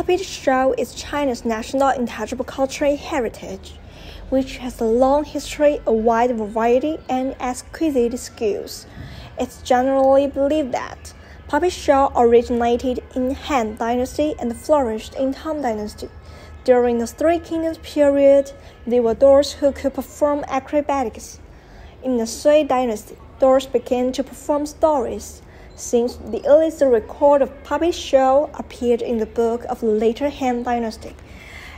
puppet show is China's national intangible cultural heritage, which has a long history, a wide variety, and exquisite skills. It's generally believed that puppet show originated in Han Dynasty and flourished in Tang Dynasty. During the Three Kingdoms period, there were dolls who could perform acrobatics. In the Sui Dynasty, dolls began to perform stories, since the earliest record of puppet show appeared in the book of the later Han Dynasty.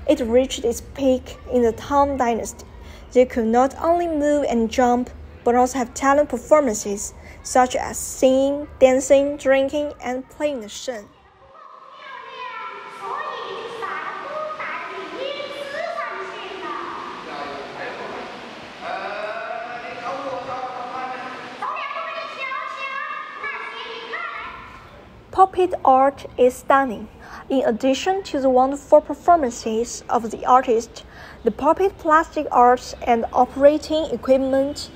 It reached its peak in the Tang Dynasty. They could not only move and jump, but also have talent performances, such as singing, dancing, drinking, and playing the sheng. Puppet art is stunning. In addition to the wonderful performances of the artist, the puppet plastic arts and operating equipment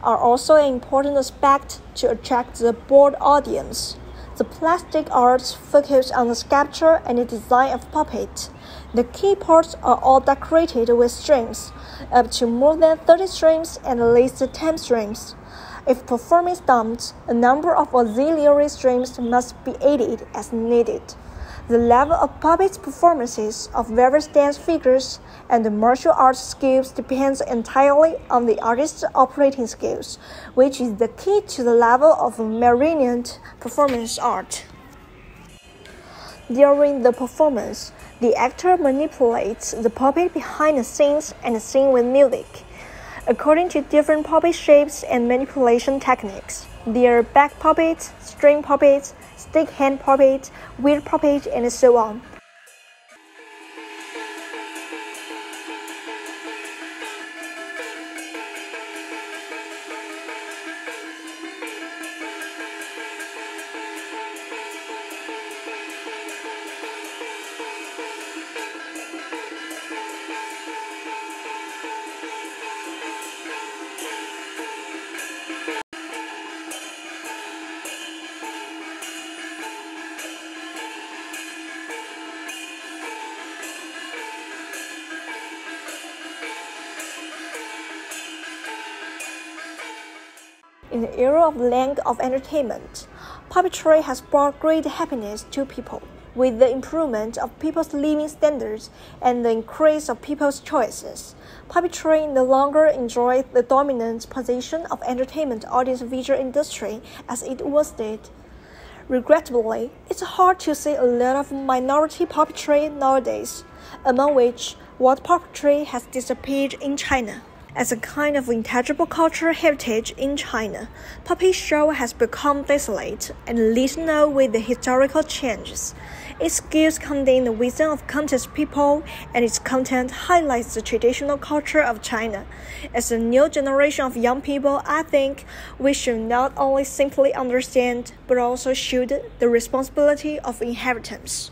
are also an important aspect to attract the bored audience. The plastic arts focus on the sculpture and the design of puppet. The key parts are all decorated with strings, up to more than 30 strings and at least 10 strings. If performing stunts, a number of auxiliary strings must be added as needed. The level of puppet performances of various dance figures and the martial arts skills depends entirely on the artist's operating skills, which is the key to the level of marionette performance art. During the performance, the actor manipulates the puppet behind the scenes and sings with music. According to different puppet shapes and manipulation techniques, there are back puppets, string puppets, stick hand puppets, wheel puppets, and so on. In the era of land of entertainment, puppetry has brought great happiness to people. With the improvement of people's living standards and the increase of people's choices, puppetry no longer enjoys the dominant position of entertainment audience visual industry as it once did. Regrettably, it's hard to see a lot of minority puppetry nowadays, among which word puppetry has disappeared in China. As a kind of intangible cultural heritage in China, puppet show has become desolate and little known with the historical changes. Its skills contain the wisdom of countless people, and its content highlights the traditional culture of China. As a new generation of young people, I think we should not only simply understand, but also should the responsibility of inheritance.